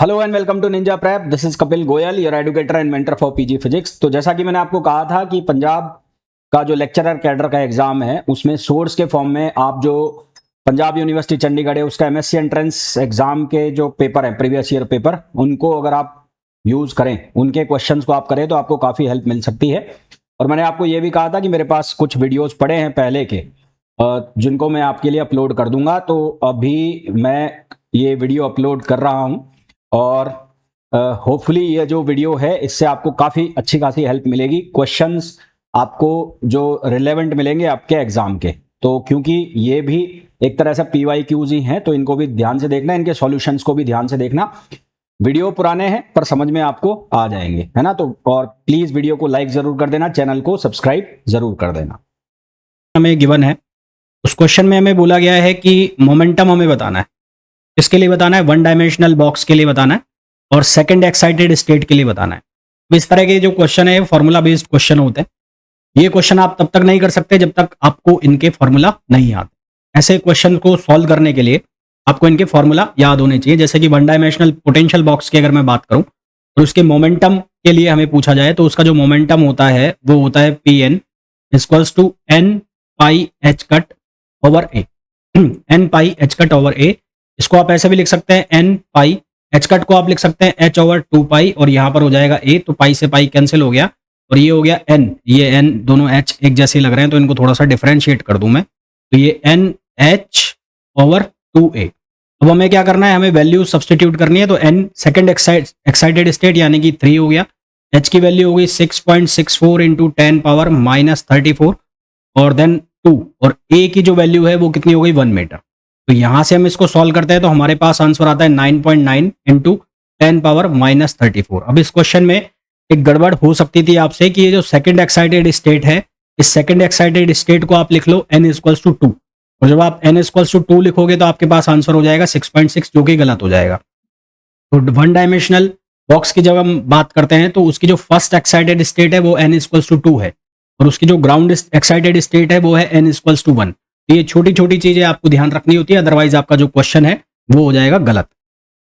Hello and welcome to Ninja Prep. This is Kapil Goyal, your educator and mentor for PG physics. तो जैसा कि मैंने आपको कहा था कि पंजाब का जो लेक्चरर कैडर का एग्जाम है उसमें सोर्स के फॉर्म में आप जो पंजाब यूनिवर्सिटी चंडीगढ़ है उसका एमएससी एंट्रेंस एग्जाम के जो पेपर है, प्रीवियस ईयर पेपर, उनको अगर आप यूज करें, उनके क्वेश्चंस को आप करें तो आपको काफ़ी हेल्प मिल सकती है। और मैंने आपको ये भी कहा था कि मेरे पास कुछ वीडियोज़ पड़े हैं पहले के, जिनको मैं आपके लिए अपलोड कर दूंगा। तो अभी मैं ये वीडियो अपलोड कर रहा हूँ और होपफुली ये जो वीडियो है इससे आपको काफ़ी अच्छी खासी हेल्प मिलेगी। क्वेश्चंस आपको जो रिलेवेंट मिलेंगे आपके एग्जाम के, तो क्योंकि ये भी एक तरह से PYQs ही हैं तो इनको भी ध्यान से देखना, इनके सॉल्यूशंस को भी ध्यान से देखना। वीडियो पुराने हैं पर समझ में आपको आ जाएंगे, है ना। तो और प्लीज़ वीडियो को लाइक ज़रूर कर देना, चैनल को सब्सक्राइब ज़रूर कर देना। हमें गिवन है, उस क्वेश्चन में हमें बोला गया है कि मोमेंटम हमें बताना है। किसके लिए बताना है? वन डायमेंशनल बॉक्स के लिए बताना है और सेकंड एक्साइटेड स्टेट के लिए बताना है। तो इस तरह के जो क्वेश्चन है फॉर्मूला बेस्ड क्वेश्चन होते हैं। ये क्वेश्चन आप तब तक नहीं कर सकते जब तक आपको इनके फॉर्मूला नहीं आते। ऐसे क्वेश्चन को सॉल्व करने के लिए आपको इनके फॉर्मूला याद होने चाहिए। जैसे कि वन डायमेंशनल पोटेंशियल बॉक्स की अगर मैं बात करूं और उसके मोमेंटम के लिए हमें पूछा जाए तो उसका जो मोमेंटम होता है वो होता है Pn equals to n pi h cut over a। n pi h cut over a, इसको आप ऐसे भी लिख सकते हैं n पाई h कट को आप लिख सकते हैं h ओवर 2 पाई और यहाँ पर हो जाएगा a, तो पाई से पाई कैंसिल हो गया और ये हो गया n। ये n दोनों h एक जैसे लग रहे हैं तो इनको थोड़ा सा डिफरेंशिएट कर दूं मैं, तो ये n h ओवर 2a। अब हमें क्या करना है, हमें वैल्यू सब्सटीट्यूट करनी है। तो n सेकंड एक्साइटेड स्टेट यानी कि 3 हो गया, h की वैल्यू हो गई 6.64 इंटू 10 पावर माइनस 34 और देन 2, और a की जो वैल्यू है वो कितनी हो गई 1 मीटर। तो यहां से हम इसको सॉल्व करते हैं तो हमारे पास आंसर आता है 9.9 इंटू 10 पावर माइनस 34। अब इस क्वेश्चन में एक गड़बड़ हो सकती थी आपसे कि ये जो सेकंड एक्साइटेड स्टेट है, इस सेकंड एक्साइटेड स्टेट को आप लिख लो n इक्वल्स टू 2, और जब आप n इक्वल्स टू 2 लिखोगे तो आपके पास आंसर हो जाएगा 6.6, जो कि गलत हो जाएगा। तो वन डायमेंशनल बॉक्स की जब हम बात करते हैं तो उसकी जो फर्स्ट एक्साइटेड स्टेट है वो n इक्वल्स टू 2 है और उसकी जो ग्राउंड एक्साइटेड स्टेट है वो है n इक्वल्स टू 1। ये छोटी छोटी चीजें आपको ध्यान रखनी होती है, अदरवाइज आपका जो क्वेश्चन है वो हो जाएगा गलत।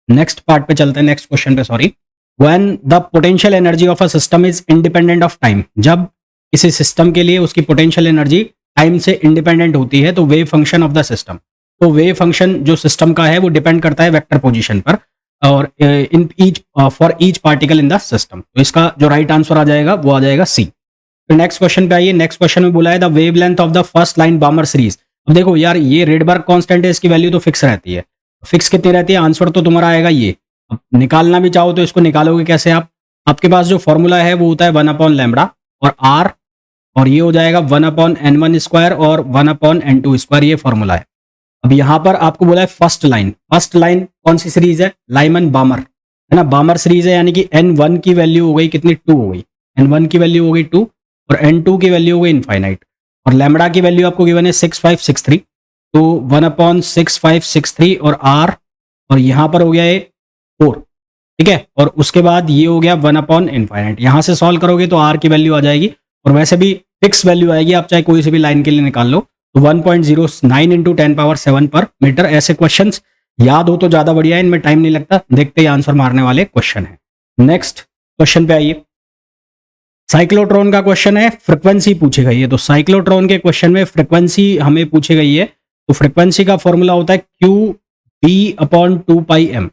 नेक्स्ट पार्ट पे चलते हैं, नेक्स्ट क्वेश्चन पे sorry. When the potential energy of a system is independent of time, जब किसी सिस्टम के लिए उसकी पोटेंशियल एनर्जी टाइम से इंडिपेंडेंट होती है तो wave function of the system, तो वेव फंक्शन जो सिस्टम का है वो डिपेंड करता है वेक्टर पोजिशन पर और in each for each particle in the system. तो इसका जो राइट आंसर आ जाएगा वो आ जाएगा सी। तो नेक्स्ट क्वेश्चन पे आइए। नेक्स्ट क्वेश्चन में बोला है the wavelength of the first line बामर series. अब देखो यार, ये रेडबर्ग कांस्टेंट है, इसकी वैल्यू तो फिक्स रहती है। फिक्स कितनी रहती है? आंसर तो तुम्हारा आएगा ये। अब निकालना भी चाहो तो इसको निकालोगे कैसे आप? आपके पास जो फॉर्मूला है वो होता है 1/λ और r, और ये हो जाएगा 1/n1 स्क्वायर और 1/n2 स्क्वायर, ये फॉर्मूला है। अब यहाँ पर आपको बोला है फर्स्ट लाइन। फर्स्ट लाइन कौन सी सीरीज है? लाइमन बामर, है ना। बामर सीरीज है यानी कि n1 की वैल्यू हो गई कितनी? 2 हो गई। n1 की वैल्यू हो गई 2 और n2 की वैल्यू हो गई इनफाइनाइट, और लैम्बडा की वैल्यू आपको गिवन है 6563, तो 1/6563 और r, और यहाँ पर हो गया ये 4, ठीक है। और उसके बाद ये हो गया 1/∞। यहाँ से सॉल्व करोगे तो r की वैल्यू आ जाएगी, और वैसे भी फिक्स वैल्यू आएगी, आप चाहे कोई सी भी लाइन के लिए निकाल लो। तो 1.09 इंटू 10 पावर 7 पर मीटर। ऐसे क्वेश्चंस याद हो तो ज्यादा बढ़िया है, इनमें टाइम नहीं लगता, देखते ही आंसर मारने वाले क्वेश्चन है। नेक्स्ट क्वेश्चन पे आइए। साइक्लोट्रॉन का क्वेश्चन है, फ्रीक्वेंसी पूछी गई है। तो साइक्लोट्रॉन के क्वेश्चन में फ्रीक्वेंसी हमें पूछी गई है, तो फ्रीक्वेंसी का फॉर्मूला होता है QB/2πm।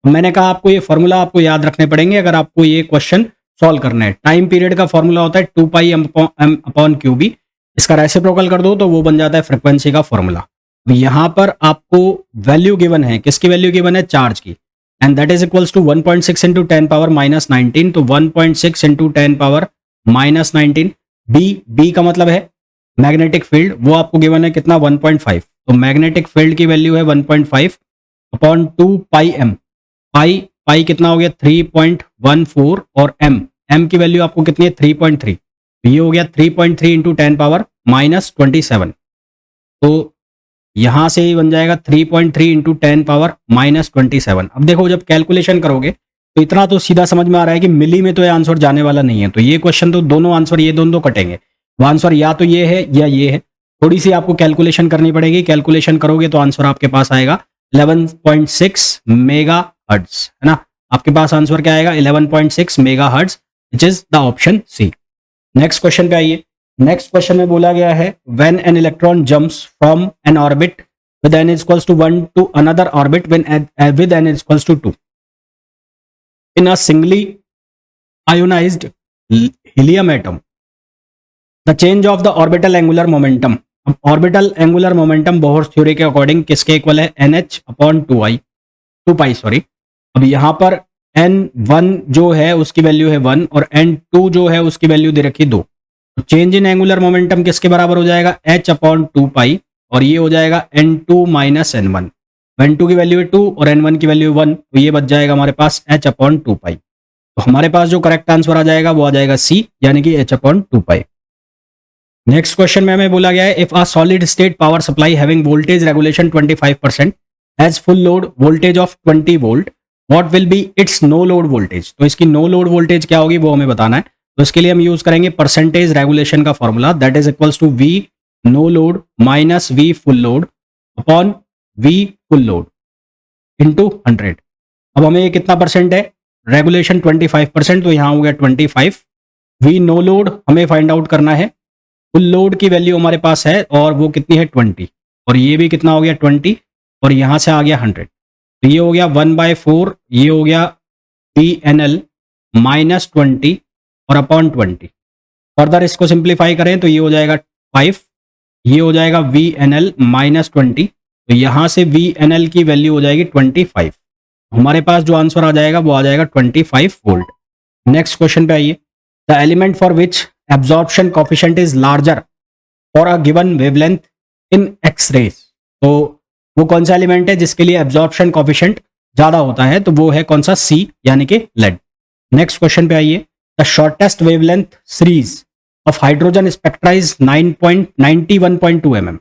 मैंने कहा आपको ये फॉर्मूला आपको याद रखने पड़ेंगे अगर आपको ये क्वेश्चन सॉल्व करना है। टाइम पीरियड का फॉर्मूला होता है 2πm/QB, इसका रेसिप्रोकल कर दो तो वो बन जाता है फ्रीक्वेंसी का फॉर्मूला। यहाँ पर आपको वैल्यू गिवन है, किसकी वैल्यू गिवन है? चार्ज की, and that is equals to 1.6 into 10 power minus 19, तो 1.6 इंटू 10 पावर माइनस 19। बी का मतलब है मैग्नेटिक फील्ड, वो आपको गिवन है कितना? 1.5, तो मैग्नेटिक फील्ड की वैल्यू है 1.5 अपॉन 2πm। पाई कितना हो गया? 3.14, और m की वैल्यू आपको कितनी है? 3.3, तो ये हो गया 3.3 इंटू 10 पावर माइनस 27, तो यहां से ही बन जाएगा 3.3 इंटू 10 पावर माइनस 27। अब देखो जब कैलकुलेशन करोगे तो इतना तो सीधा समझ में आ रहा है कि मिली में तो ये आंसर जाने वाला नहीं है, तो ये क्वेश्चन तो दोनों आंसर ये दोनों कटेंगे। वो आंसर या तो ये है या ये है, थोड़ी सी आपको कैलकुलेशन करनी पड़ेगी। कैलकुलेशन करोगे तो आंसर आपके पास आएगा 11.6 मेगा हर्ट्ज, है ना। आपके पास आंसर क्या आएगा 11.6 megahertz, which is the option C. Next question पे आइए। नेक्स्ट क्वेश्चन में बोला गया है when an electron jumps from an orbit with n is equals to 1 to another orbit when with n is equals to 2 in a singly ionized helium atom, the change of the orbital angular momentum। अब orbital angular momentum Bohr's theory के according किसके equal है, nh upon 2 पाई sorry. अब यहां पर n1 जो है उसकी वैल्यू है 1 और n2 जो है उसकी वैल्यू दे रखी 2। तो चेंज इन एंगुलर मोमेंटम किसके बराबर हो जाएगा, h अपॉन 2 पाई, और ये हो जाएगा n2 माइनस n1। n2 की वैल्यू है 2 और n1 की वैल्यू है 1, तो ये बच जाएगा हमारे पास h अपॉन 2 पाई। तो हमारे पास जो करेक्ट आंसर आ जाएगा वो आ जाएगा सी, यानी कि h upon 2 pi. Next question में हमें बोला गया है if a solid state power supply having voltage regulation 25% has full load voltage of 20 volt, what will be its no load voltage. तो इसकी नो लोड वोल्टेज क्या होगी वो हमें बताना है। तो इसके लिए हम यूज करेंगे परसेंटेज रेगुलेशन का formula, that is equals to V no load minus V full load upon V full load into 100। अब हमें ये कितना परसेंट है, रेगुलेशन 25%, तो यहाँ हो गया 25। वी नो लोड हमें फाइंड आउट करना है, फुल लोड की वैल्यू हमारे पास है और वो कितनी है 20, और ये भी कितना हो गया 20, और यहाँ से आ गया 100। तो ये हो गया 1/4, ये हो गया वी एन एल माइनस 20 और अपॉन 20। फर्दर इसको सिंप्लीफाई करें तो ये हो जाएगा 5, ये हो जाएगा वी एन एल माइनस 20, तो यहाँ से वी एन एल की वैल्यू हो जाएगी 25। हमारे पास जो आंसर आ जाएगा वो आ जाएगा 25 वोल्ट। नेक्स्ट क्वेश्चन पे आइए। The element for which absorption coefficient is larger for a given wavelength in X rays. तो वो कौन सा एलिमेंट है जिसके लिए एब्जॉर्प्शन कोफिशिएंट ज्यादा होता है, तो वो है कौन सा, सी, यानी कि लेड। नेक्स्ट क्वेश्चन पे आइए। The shortest wavelength series of hydrogen spectra is 9.91.2 mm।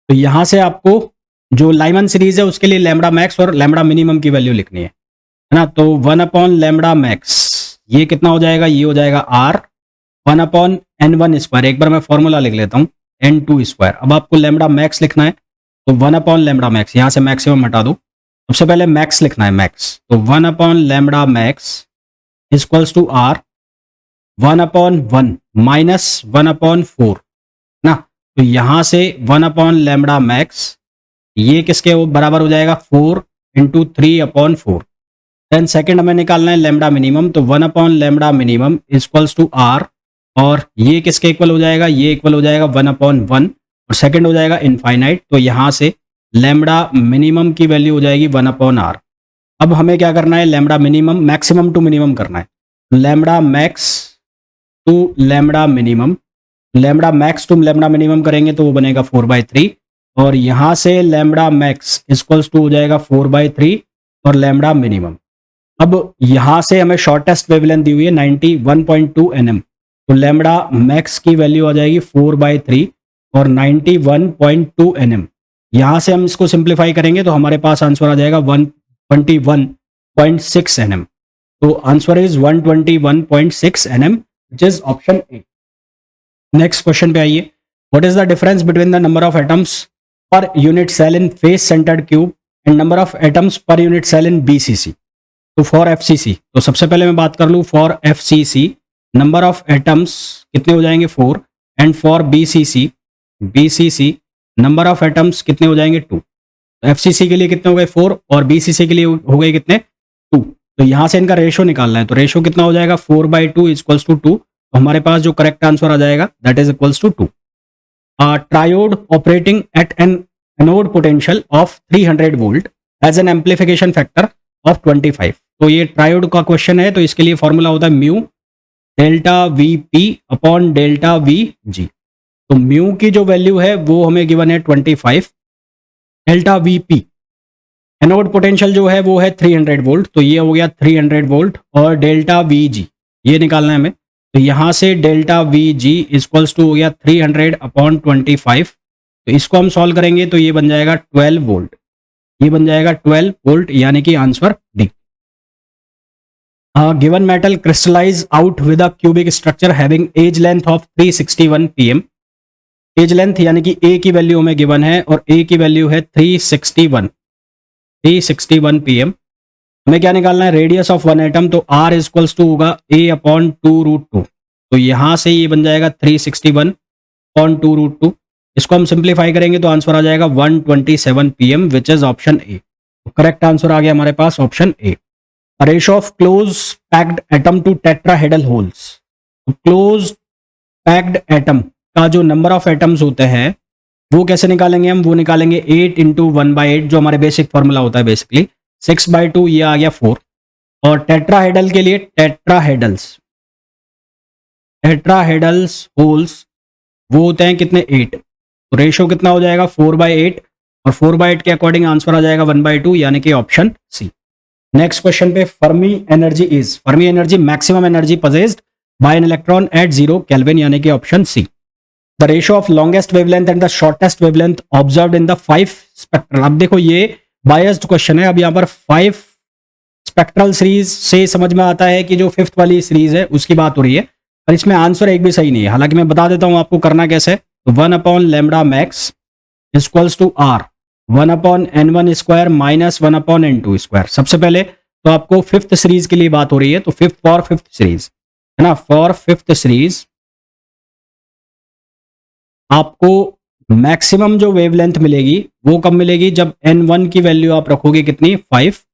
तो यहां से आपको जो लाइमन सीरीज है उसके लिए लैम्बडा मैक्स और लैम्बडा मिनिमम की वैल्यू लिखनी है ना। तो 1 अपॉन लैम्बडा मैक्स ये कितना हो जाएगा, ये हो जाएगा आर 1 अपॉन n1 स्क्वायर। एक बार मैं फॉर्मूला लिख लेता हूं, n2 स्क्वायर। अब आपको लैम्बडा मैक्स लिखना है, तो 1 अपॉन लैम्बडा मैक्स, यहां से मैक्सिमम हटा दो। सबसे पहले मैक्स लिखना है, मैक्स, तो 1 upon lambda max equals to R 1 upon 1 minus 1 upon 4 ना। तो यहां से 1 अपॉन लैम्बडा मैक्स ये किसके बराबर हो जाएगा, 4 इंटू 3 अपॉन 4। देन सेकेंड हमें निकालना है लैम्बडा मिनिमम, तो 1 upon lambda minimum equals to R, और ये किसके इक्वल हो जाएगा, ये इक्वल हो जाएगा 1 अपॉन 1, और सेकेंड हो जाएगा इनफाइनाइट। तो यहाँ से लैम्बडा मिनिमम की वैल्यू हो जाएगी 1 अपॉन आर। अब हमें क्या करना है, lambda minimum maximum to minimum करना है। Lambda max to lambda minimum, lambda max to lambda minimum करेंगे तो वो बनेगा 4/3, और यहाँ से लैम्बडा मैक्स इक्वल्स टू हो जाएगा 4/3 और लैम्बडा मिनिमम। अब यहाँ से हमें शॉर्टेस्ट वेवलेंथ दी हुई है 91.2 nm, तो लैम्बडा मैक्स की वैल्यू आ जाएगी 4/3 और 91.2 nm। यहाँ से हम इसको सिंप्लीफाई करेंगे तो हमारे पास आंसर आ जाएगा 121.6 nm। तो answer is 121.6 nm, which is option A. Next question पे आइए। What is the difference between the number of atoms per unit cell in face centred cube and number of atoms per unit cell in BCC. तो for FCC, तो सबसे पहले मैं बात कर लूँ for FCC number of atoms कितने हो जाएंगे 4, and for BCC number of atoms कितने हो जाएंगे 2। तो एफसीसी के लिए कितने हो गए 4 और बीसीसी के लिए हो गए कितने 2। तो यहाँ से इनका रेशो निकालना है, तो रेशो कितना हो जाएगा 4/2 इक्वल्स टू 2। तो हमारे पास जो करेक्ट आंसर आ जाएगा that is equals to 2। Triode operating at an anode potential of 300 volt as an amplification factor of 25। तो ये ट्रायोड का क्वेश्चन है, तो इसके लिए फॉर्मूला होता है mu delta V P upon delta V जी। तो म्यू की जो वैल्यू है वो हमें गिवन है 25, delta V P anode potential जो है वो है 300 वोल्ट, तो ये हो गया 300 वोल्ट, और डेल्टा वी जी ये निकालना है हमें। तो यहाँ से delta V G equals to हो गया 300 अपॉन 25। तो इसको हम सॉल्व करेंगे तो ये बन जाएगा 12 वोल्ट, ये बन जाएगा 12 वोल्ट, यानी कि answer D. Given metal crystallise out with a cubic structure having edge length of 361 pm। Edge length यानी कि ए की वैल्यू हमें गिवन है और ए की वैल्यू है 361 pm। हमें क्या निकालना है, रेडियस ऑफ वन एटम, तो r इक्वल्स टू होगा a/2√2। तो यहां से ये बन जाएगा 361/2√2। इसको हम सिंप्लीफाई करेंगे तो आंसर आ जाएगा 127 pm, which is option A. तो करेक्ट आंसर आ गया हमारे पास option A. Ratio of close packed atom to tetrahedral holes. Close packed atom का जो नंबर ऑफ एटम्स होते हैं वो कैसे निकालेंगे हम, वो निकालेंगे 8 इंटू 1/8, जो हमारे बेसिक फॉर्मूला होता है बेसिकली 6/2, ये आ गया 4। और टेट्राहेड्रल के लिए टेट्राहेड्रल्स होल्स वो होते हैं कितने, 8। तो रेशियो कितना हो जाएगा 4/8, और 4/8 के अकॉर्डिंग आंसर आ जाएगा 1/2, यानी कि ऑप्शन सी। नेक्स्ट क्वेश्चन पे, Fermi energy maximum energy possessed by an electron at 0 kelvin, यानी कि option C. The ratio of longest wavelength and the shortest wavelength observed in the 5 spectral. अब देखो ये बायस्ड क्वेश्चन है, अब यहाँ पर 5 स्पेक्ट्रल सीरीज से समझ में आता है कि जो 5th वाली सीरीज है उसकी बात हो रही है, और इसमें आंसर एक भी सही नहीं है। हालांकि मैं बता देता हूं आपको करना कैसे। तो 1/λ max equals to r 1/n1 square minus 1/n2 square. सबसे पहले तो आपको 5th सीरीज के लिए बात हो रही है, तो फॉर 5th सीरीज है ना, फॉर 5th सीरीज आपको मैक्सिमम जो वेवलेंथ मिलेगी वो कब मिलेगी, जब n1 की वैल्यू आप रखोगे कितनी 5,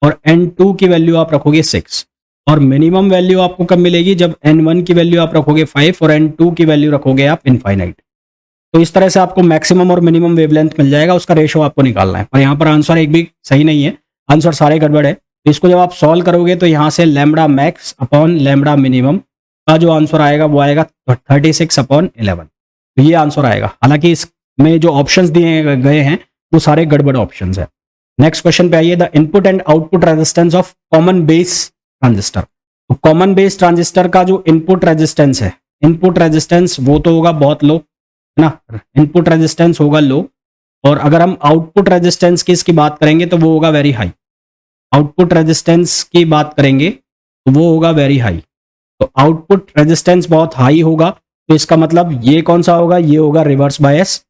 और n2 की वैल्यू आप रखोगे 6। और मिनिमम वैल्यू आपको कब मिलेगी, जब n1 की वैल्यू आप रखोगे 5 और n2 की वैल्यू रखोगे आप इनफाइनाइट। तो इस तरह से आपको मैक्सिमम और मिनिमम वेवलेंथ मिल जाएगा, उसका रेशो आपको निकालना है। पर यहाँ पर आंसर एक भी सही नहीं है, आंसर सारे गड़बड़ है। तो इसको जब आप सॉल्व करोगे तो यहाँ से lambda max upon lambda minimum का जो आंसर आएगा वो आएगा 36/11। तो ये आंसर आएगा। हालांकि इसमें जो ऑप्शंस दिए गए हैं वो सारे गड़बड़ ऑप्शंस है। नेक्स्ट क्वेश्चन पे आइए, the input and output resistance of common base transistor. तो कॉमन बेस ट्रांजिस्टर का जो इनपुट रेजिस्टेंस है, इनपुट रेजिस्टेंस वो तो होगा बहुत लो है ना, इनपुट रेजिस्टेंस होगा लो। और अगर हम आउटपुट रेजिस्टेंस की इसकी बात करेंगे तो वो होगा वेरी हाई। आउटपुट रेजिस्टेंस की बात करेंगे तो वो होगा वेरी हाई। तो आउटपुट रेजिस्टेंस बहुत हाई होगा, तो इसका मतलब ये कौन सा होगा, ये होगा रिवर्स बायस,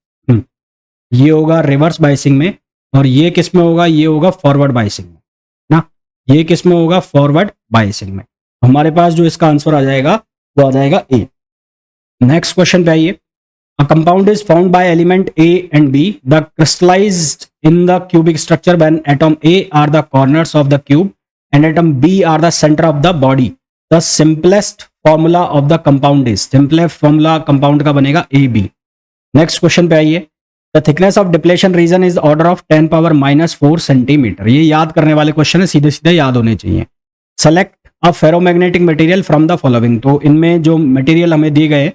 ये होगा रिवर्स बायसिंग में। और ये किस में होगा, ये होगा फॉरवर्ड बायसिंग में ना, ये किस में होगा, फॉरवर्ड बायसिंग में। हमारे पास जो इसका आंसर आ जाएगा वो आ जाएगा ए। नेक्स्ट क्वेश्चन पे आइए, a compound is found by element A and B, the crystallized in the cubic structure when atom A are the corners of the cube and atom B are the centre of the body. The simplest formula of the compound is, simplest formula compound का बनेगा A B. Next question पे आइए, the thickness of depletion region is order of 10⁻⁻⁴ centimetre. ये याद करने वाले question है, सीधे सीधे याद होने चाहिए। Select a ferromagnetic material from the following. तो इनमें जो मटेरियल हमें दिए गए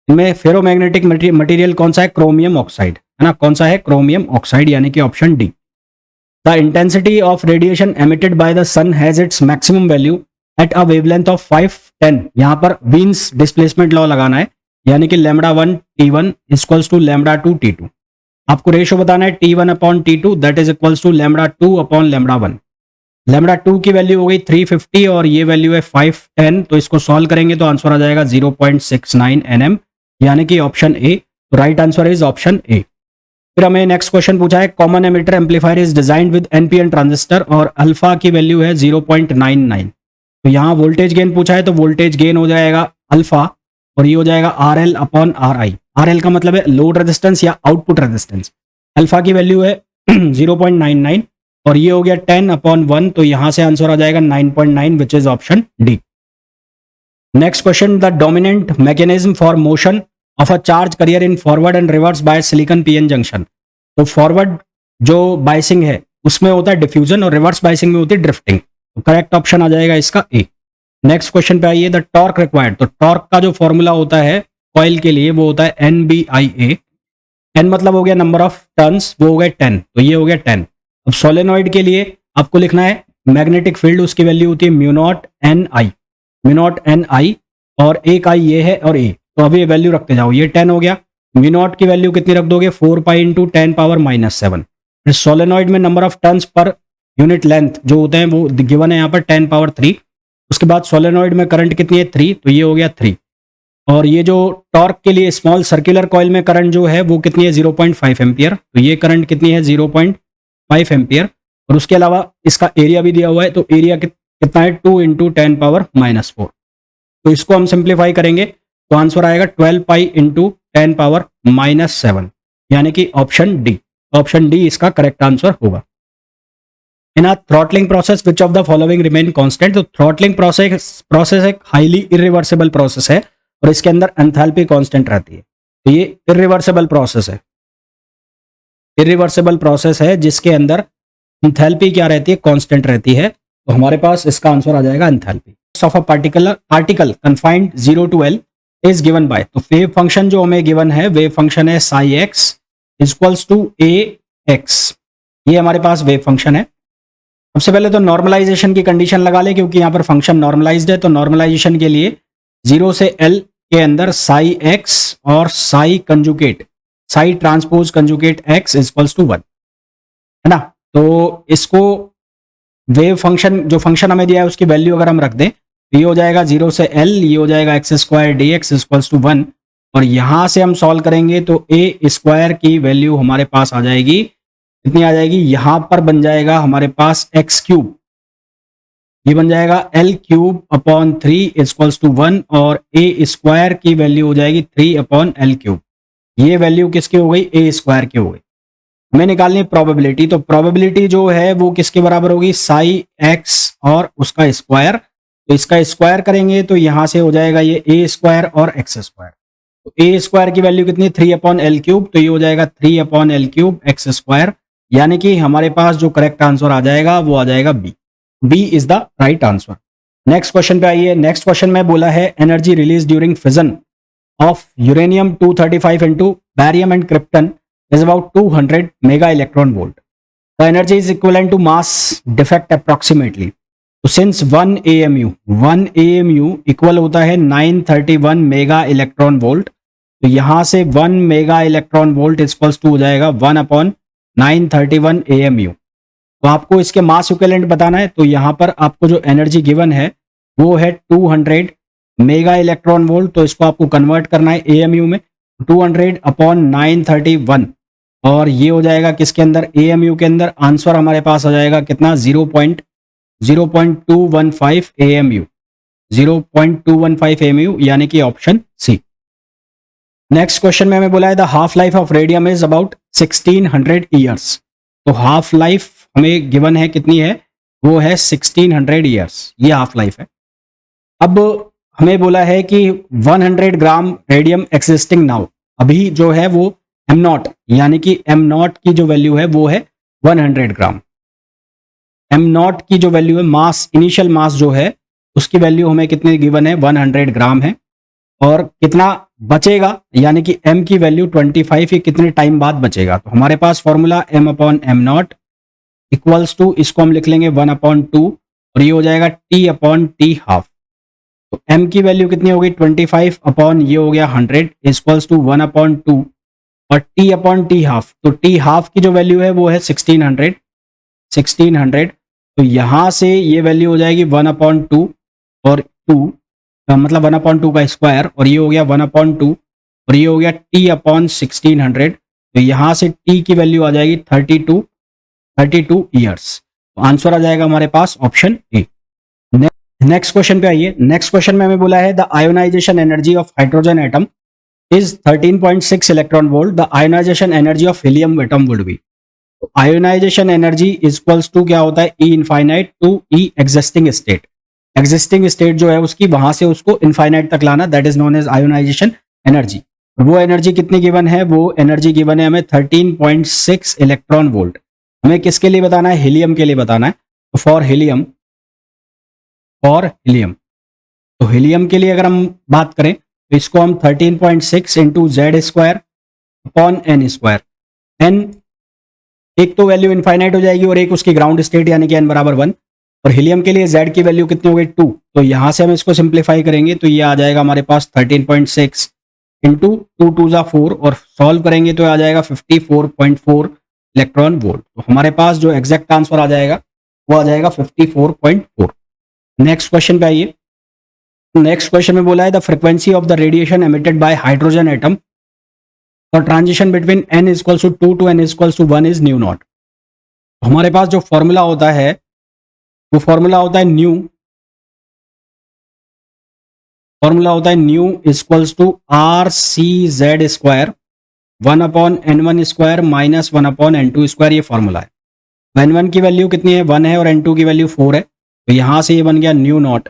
इनमें फेरोमैग्नेटिक मटेरियल कौन सा है, क्रोमियम ऑक्साइड है ना, कौन सा है, क्रोमियम ऑक्साइड, यानी कि option D. The intensity of radiation emitted by the sun has its maximum value at a wavelength of 510। यहाँ पर वीन्स डिस्प्लेसमेंट लॉ लगाना है, यानी कि λ1 T1 इक्वल्स टू λ2 T2। आपको रेशो बताना है T1/T2 that is equals to λ2/λ1। λ2 की वैल्यू हो गई 350 और ये वैल्यू है 510। तो इसको सॉल्व करेंगे तो आंसर आ जाएगा 0.69 nm, यानी कि ऑप्शन ए। तो राइट आंसर इज ऑप्शन ए। फिर हमें नेक्स्ट क्वेश्चन पूछा है, common emitter amplifier is designed with NPN transistor और अल्फा की वैल्यू है 0.99। तो यहाँ वोल्टेज गेन पूछा है, तो वोल्टेज गेन हो जाएगा अल्फा और ये हो जाएगा RL/RI। RL का मतलब है लोड रेजिस्टेंस या आउटपुट रेजिस्टेंस। अल्फा की वैल्यू है 0.99 और ये हो गया 10/1, तो यहां से आंसर आ जाएगा 9.9 which is option D. Next question, the dominant mechanism for motion of a charge carrier in forward and reverse by silicon PN junction. तो फॉरवर्ड जो बायसिंग है उसमें होता है डिफ्यूजन और रिवर्स बायसिंग में होती है ड्रिफ्टिंग। तो करेक्ट ऑप्शन आ जाएगा इसका ए। नेक्स्ट क्वेश्चन पे आइए, द टॉर्क रिक्वायर्ड। तो टॉर्क का जो फॉर्मूला होता है कॉइल के लिए वो होता है NBIA। N मतलब हो गया नंबर ऑफ टर्न्स, वो हो गए 10, तो ये हो गया 10। अब सोलेनॉइड के लिए आपको लिखना है मैग्नेटिक फील्ड, उसकी वैल्यू होती है म्यू नॉट NI और एक आई ये है और ए। तो अभी ये वैल्यू रखते जाओ, ये 10 हो गया। म्यू नॉट की वैल्यू कितनी रख दोगे, 4π × 10⁻⁻7। फिर सोलेनॉइड में number of turns per unit length जो होते हैं वो गिवन है यहाँ पर 10⁻3। उसके बाद सोलेनॉइड में करंट कितनी है 3, तो ये हो गया 3। और ये जो टॉर्क के लिए स्मॉल सर्कुलर कॉइल में करंट जो है वो कितनी है 0.5 एम्पियर। तो ये करंट कितनी है 0.5 एम्पियर। और उसके अलावा इसका एरिया भी दिया हुआ है, तो एरिया कितना है 2 इंटू 10⁻⁻⁴। तो इसको हम सिंप्लीफाई करेंगे तो आंसर आएगा 12 पाई इंटू 10⁻⁻7, यानी कि ऑप्शन डी। ऑप्शन डी इसका करेक्ट आंसर होगा। In a throttling process which of the following remain constant. तो थ्रॉटलिंग प्रोसेस एक हाईली इरिवर्सिबल प्रोसेस है और इसके अंदर एंथैल्पी कांस्टेंट रहती है। तो ये इरिवर्सिबल प्रोसेस है, इरिवर्सिबल प्रोसेस है जिसके अंदर एंथैल्पी क्या रहती है, कांस्टेंट रहती है। तो हमारे पास इसका आंसर आ जाएगा enthalpy of a particle confined 0 to L is given by. तो वेव फंक्शन जो हमें गिवन है, वेव फंक्शन है psi X equals to A X, ये हमारे पास वेव फंक्शन है। सबसे पहले तो नॉर्मलाइजेशन की कंडीशन लगा ले, क्योंकि यहां पर फंक्शन नॉर्मलाइज्ड है। तो नॉर्मलाइजेशन के लिए 0 से L के अंदर साई एक्स और psi conjugate, psi transpose conjugate X equals to 1 है ना। तो इसको वेव फंक्शन, जो फंक्शन हमें दिया है उसकी वैल्यू अगर हम रख दें तो ये हो जाएगा 0 से L, ये हो जाएगा x² dx इक्वल्स टू 1। और यहां से हम सॉल्व करेंगे तो a² की वैल्यू हमारे पास आ जाएगी, कितनी आ जाएगी, यहां पर बन जाएगा हमारे पास x³, ये बन जाएगा L³/3 इक्वल्स टू 1 और a² की वैल्यू हो जाएगी 3/L³। ये वैल्यू किसकी हो गई, a² की हो गई। हमें निकालनी है प्रोबेबिलिटी। तो प्रोबेबिलिटी जो है वो किसके बराबर होगी, साई एक्स और उसका स्क्वायर। तो इसका स्क्वायर करेंगे तो यहां से हो जाएगा ये a² और x²। तो a² की वैल्यू कितनी, 3/L³, तो ये हो जाएगा 3/L³ x², यानी कि हमारे पास जो करेक्ट आंसर आ जाएगा वो आ जाएगा B. B is the right answer. Next question पे आइए। नेक्स्ट क्वेश्चन में बोला है energy release during fission of uranium 235 into barium and krypton is about 200 mega electron volt. The energy is equivalent to mass defect approximately. So since 1 AMU equal होता है 931 mega electron volt, तो यहां से 1 mega electron volt equals to हो जाएगा 1/931 AMU। तो आपको इसके मास इक्विवेलेंट बताना है। तो यहां पर आपको जो एनर्जी गिवन है वो है 200 मेगा इलेक्ट्रॉन वोल्ट। तो इसको आपको कन्वर्ट करना है AMU में, 200/931, और ये हो जाएगा किसके अंदर, AMU के अंदर। आंसर हमारे पास आ जाएगा कितना, 0.215 AMU, 0.215 AMU, यानी कि ऑप्शन सी। नेक्स्ट क्वेश्चन में हमें बोला है the half life of radium is about 1600 years. तो हाफ लाइफ हमें गिवन है कितनी है, वो है 1600 ईयर्स, ये हाफ लाइफ है। अब हमें बोला है कि 100 ग्राम रेडियम एक्सिस्टिंग नाउ, अभी जो है वो m0, यानी कि m0 की जो वैल्यू है वो है 100 ग्राम। m0 की जो वैल्यू है, मास, इनिशियल मास जो है उसकी वैल्यू हमें कितनी गिवन है, 100 ग्राम है। और कितना बचेगा, यानी कि m की वैल्यू 25, ये कितने टाइम बाद बचेगा। तो हमारे पास फॉर्मूला m/m0 इक्वल्स टू, इसको हम लिख लेंगे 1/2, और ये हो जाएगा t/t²। तो m की वैल्यू कितनी हो गई, 25 ये हो गया 100 इक्वल्स टू 1/2, और t/t²। तो t½ की जो वैल्यू है वो है 1600। तो यहां से ये वैल्यू हो जाएगी 1/2 और 2, मतलब 1/2 का स्क्वायर, और ये हो गया 1/2, और ये हो गया t/1600। तो यहां से t की वैल्यू आ जाएगी 32 ईयर्स। तो आंसर आ जाएगा हमारे पास ऑप्शन ए। नेक्स्ट क्वेश्चन पे आइए। नेक्स्ट क्वेश्चन में हमें बोला है the ionization energy of hydrogen atom is 13.6 electron volt, the ionization energy of helium atom would be. Ionization energy equals to क्या होता है, E infinite to E existing state. Existing state जो है उसकी, वहां से उसको इनफाइनाइट तक लाना, that is known as ionization energy. वो एनर्जी कितनी गिवन है, वो एनर्जी गिवन है हमें 13.6 इलेक्ट्रॉन वोल्ट। हमें किसके लिए बताना है, हीलियम के लिए बताना है। तो फॉर हीलियम, तो हीलियम के लिए अगर हम बात करें तो इसको हम 13.6 इंटू Z²/n², n एक तो वैल्यू इनफाइनाइट हो जाएगी और एक उसकी ग्राउंड स्टेट, यानी कि n = 1। और हीलियम के लिए Z की वैल्यू कितनी हो गई, 2। तो यहां से हम इसको सिंप्लीफाई करेंगे तो ये आ जाएगा हमारे पास 13.6 इंटू 2 2 = 4, और सॉल्व करेंगे तो आ जाएगा 54.4 इलेक्ट्रॉन वोल्ट। तो हमारे पास जो एग्जैक्ट आंसर आ जाएगा वो आ जाएगा 54.4। नेक्स्ट क्वेश्चन पे आइए। नेक्स्ट क्वेश्चन में बोला है the frequency of the radiation emitted bye hydrogen atom for transition between n = 2 to n = 1 is new not. हमारे पास जो फॉर्मूला होता है वो फॉर्मूला होता है nu equals to R C Z square 1/n1 square minus 1/n2 square, ये formula है। n1 की वैल्यू कितनी है 1 है और n2 की वैल्यू 4 है, तो यहाँ से ये बन गया न्यू नॉट,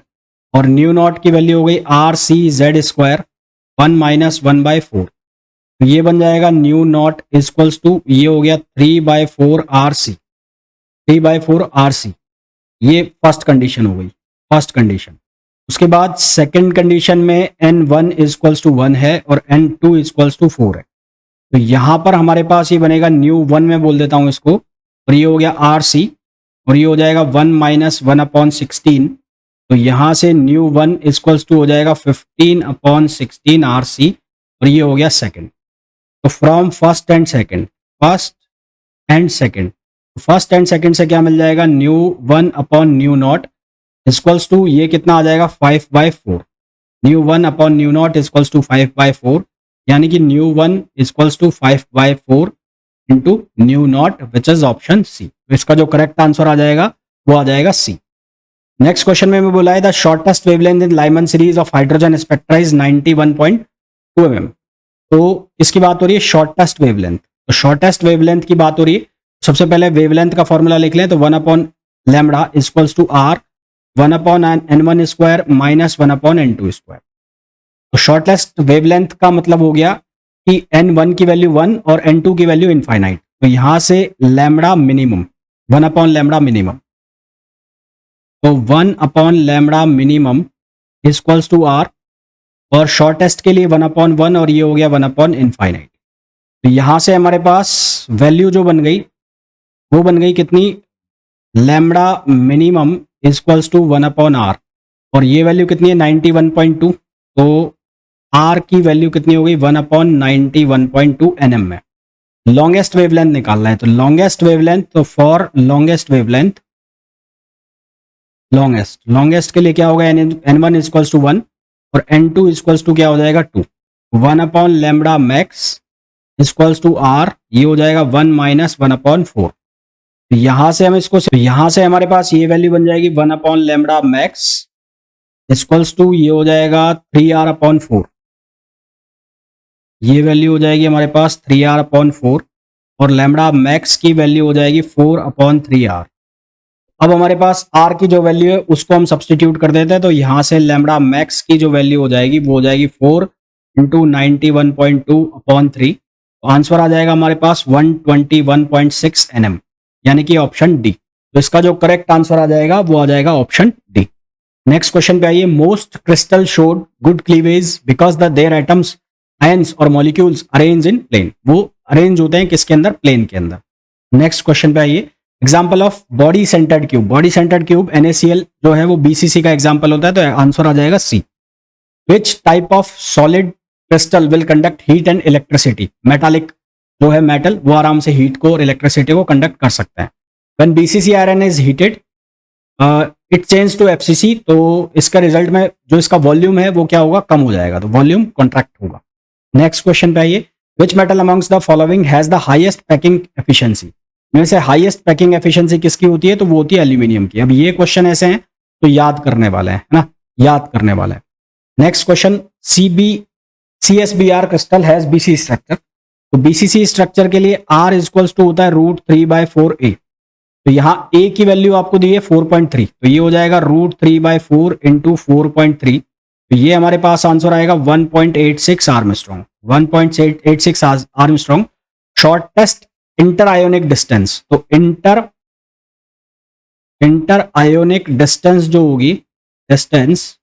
और न्यू नॉट की वैल्यू हो गई R C Z square 1 minus 1/4, तो ये बन जाएगा न्यू नॉट इक्वल्स टू, ये हो गया 3/4 आर सी, 3/4 आर सी। ये फर्स्ट कंडीशन हो गई, फर्स्ट कंडीशन। उसके बाद सेकंड कंडीशन में n1 इक्वल्स टू 1 है और n2 इक्वल्स टू 4 है, तो यहां पर हमारे पास ये बनेगा न्यू 1 में बोल देता हूं इसको, और ये हो गया आर सी, और ये हो जाएगा 1 माइनस 1/16, तो यहां से न्यू 1 इक्वल्स टू हो जाएगा 15/16 आर सी, और ये हो गया सेकंड। तो from first and second first and second से क्या मिल जाएगा, nu nu naught equals to, ये कितना आ जाएगा 5/4, nu nu naught equals to 5/4, यानी कि nu 1 equals to 5/4 into nu naught, which is option C. तो इसका जो करेक्ट आंसर आ जाएगा वो आ जाएगा सी। नेक्स्ट क्वेश्चन में बोला है the shortest wavelength in Lyman series of hydrogen spectra is 91.2 mm। तो इसकी बात हो रही है शॉर्टेस्ट वेवलेंथ, तो शॉर्टेस्ट वेवलेंथ की बात हो रही है। सबसे पहले वेवलेंथ का फॉर्मूला लिख लें, तो 1/λ equals to R 1/n1 square minus 1/n2 square. तो शॉर्टेस्ट वेवलेंथ का मतलब हो गया कि n1 की वैल्यू 1 और n2 की वैल्यू इनफाइनाइट, तो यहां से लैम्बडा मिनिमम 1/λ मिनिमम, तो 1/λ मिनिमम इक्वल्स टू आर, और शॉर्टेस्ट के लिए 1/1 और ये हो गया 1/इनफाइनाइट। तो यहां से हमारे पास वैल्यू जो बन गई वो बन गई कितनी, lambda minimum equals to 1/r, और ये वैल्यू कितनी है 91.2, तो r की वैल्यू कितनी हो गई 1/91.2 nm में। लॉन्गेस्ट वेवलेंथ निकालना है, तो लॉन्गेस्ट वेवलेंथ, तो फॉर लॉन्गेस्ट वेवलेंथ, लॉन्गेस्ट के लिए क्या होगा, n1 इक्वल्स टू 1 और n2 इक्वल्स टू क्या हो जाएगा 2, 1/λ मैक्स इक्वल्स टू r, ये हो जाएगा 1 माइनस 1/4। तो यहां से हम इसको, यहां से हमारे पास ये वैल्यू बन जाएगी 1/λ मैक्स इक्वल्स टू, ये हो जाएगा 3r/4, ये वैल्यू हो जाएगी हमारे पास 3r/4, और लैम्बडा मैक्स की वैल्यू हो जाएगी 4/3r। अब हमारे पास r की जो वैल्यू है उसको हम सब्सटीट्यूट कर देते हैं, तो यहां से लैम्बडा मैक्स की जो वैल्यू हो जाएगी वो हो जाएगी 4 इंटू 91.2/3, तो आंसर आ जाएगा हमारे पास 121.6 nm, यानी कि ऑप्शन डी। तो इसका जो करेक्ट आंसर आ जाएगा वो आ जाएगा ऑप्शन डी। नेक्स्ट क्वेश्चन पे आइए, most crystal showed good cleavage because the their atoms ions और मॉलिक्यूल्स अरेंज इन प्लेन, वो अरेंज होते हैं किसके अंदर, प्लेन के अंदर। नेक्स्ट क्वेश्चन पे आइए, example of body centred cube, body centred cube NaCl जो है वो BCC का एग्जाम्पल होता है, तो आंसर आ जाएगा C. Which type of solid crystal will conduct heat and electricity, metallic जो है मेटल वो आराम से हीट को और इलेक्ट्रिसिटी को कंडक्ट कर सकता है। When BCC iron is heated it change to FCC, तो इसका रिजल्ट में जो इसका वॉल्यूम है वो क्या होगा, कम हो जाएगा, तो वॉल्यूम कॉन्ट्रैक्ट होगा। नेक्स्ट क्वेश्चन पे आइए, which metal amongst the following has the highest packing efficiency, में से हाईएस्ट पैकिंग एफिशिएंसी किसकी होती है, तो वो होती है एल्यूमिनियम की। अब ये क्वेश्चन ऐसे हैं तो याद करने वाले हैं, है ना, याद करने वाला है। Next question, CSBr crystal has BC structure, तो BCC स्ट्रक्चर के लिए R इक्वल्स टू होता है √3/4a, तो यहाँ A की वैल्यू आपको दी है 4.3, तो ये हो जाएगा √3/4 इंटू 4.3, तो ये हमारे पास आंसर आएगा 1.86 Armstrong, 1.86 Armstrong. Shortest inter ionic distance, तो इंटर आयोनिक डिस्टेंस जो होगी, डिस्टेंस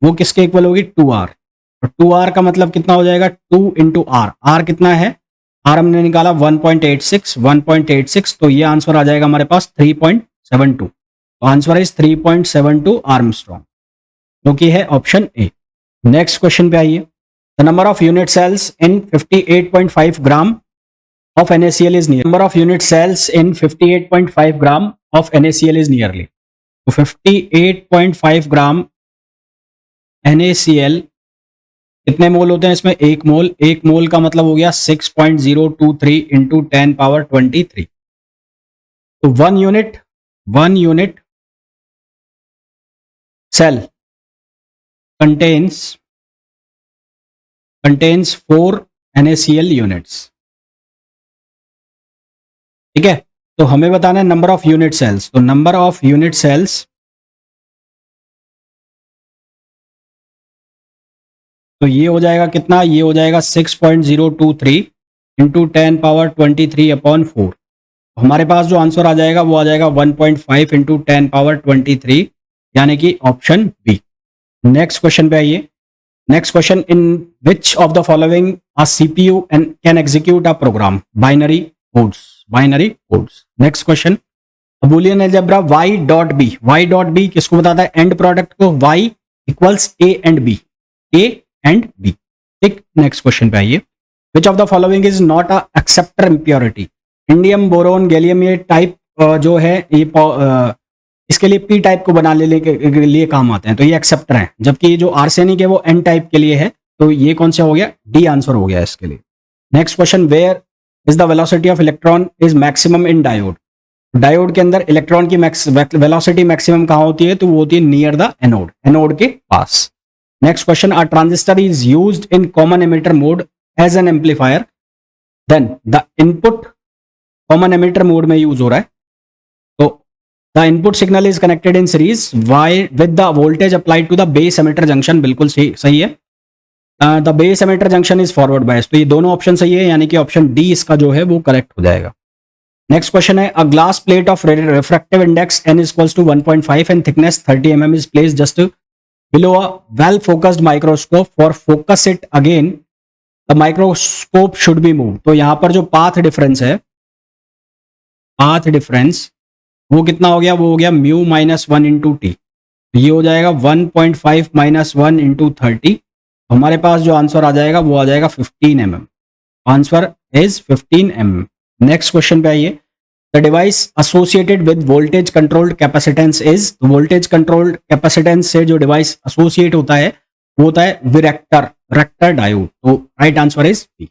वो किसके इक्वल होगी 2r, और 2r का मतलब कितना हो जाएगा 2 इंटू आर, आर कितना है, आर हमने निकाला 1.86, तो ये आंसर आ जाएगा हमारे पास 3.72, तो आंसर इज 3.72 आर्मस्ट्रॉन्ग, जो कि है ऑप्शन ए। नेक्स्ट क्वेश्चन पे आइए, the number of unit cells in 58.5 gram of NaCl is near, number of unit cells in 58.5 gram of NaCl is nearly, तो 58.5 ग्राम NaCl कितने मोल होते हैं इसमें, एक मोल का मतलब हो गया 6.023 इंटू 10 पावर 23, तो 1 unit cell contains 4 NaCl units. ठीक है, तो हमें बताना है नंबर ऑफ यूनिट सेल्स. तो नंबर ऑफ यूनिट सेल्स, तो ये हो जाएगा कितना, ये हो जाएगा 6.023 इंटू 10⁻23/4. हमारे पास जो आंसर आ जाएगा वो आ जाएगा 1.5 इंटू 10⁻23, यानी कि ऑप्शन बी. नेक्स्ट क्वेश्चन पे आइए. Next question, in which of the following a CPU can execute a program? Binary codes. Next question, Boolean algebra y dot B किसको बताता है? एंड प्रोडक्ट को. y equals a AND b. ठीक. Next question पे आइए. Which of the following is not a acceptor impurity? Indium, boron, gallium, ये type जो है ये इसके लिए पी टाइप को बनाने के लिए काम आते हैं, तो ये एक्सेप्टर हैं. जबकि जो आर्सेनिक है वो एन टाइप के लिए है. तो ये कौन सा हो गया? डी आंसर हो गया इसके लिए. Next question, where is the velocity of electron is maximum in diode? Diode के अंदर इलेक्ट्रॉन की वेलोसिटी मैक्सिमम कहाँ होती है? तो वो होती है नियर द एनोड, एनोड के पास. Next question, a transistor is used in common emitter mode as an amplifier, then the input common emitter mode में यूज हो रहा है. तो the input signal is connected in series why with the voltage applied to the base emitter junction. बिल्कुल सही है. The base emitter junction is forward bias. तो ये दोनों ऑप्शन सही है, यानी कि ऑप्शन डी इसका जो है वो करेक्ट हो जाएगा. नेक्स्ट क्वेश्चन है, a glass plate of refractive index n is equals to 1.5 and thickness 30 mm is placed just below a well focused microscope. For focus it again the microscope should be move. तो यहां पर जो path difference है, path difference वो कितना हो गया? वो हो गया म्यू -1 इंटू टी. ये हो जाएगा 1.5 -1 इंटू 30. हमारे पास जो आंसर आ जाएगा वो आ जाएगा 15 mm. Answer is 15 mm. Next question पे आइए. The device associated with voltage controlled capacitance is. Voltage controlled capacitance से जो डिवाइस एसोसिएट होता है वो होता है विरेक्टर डायोड. तो राइट आंसर इज बी.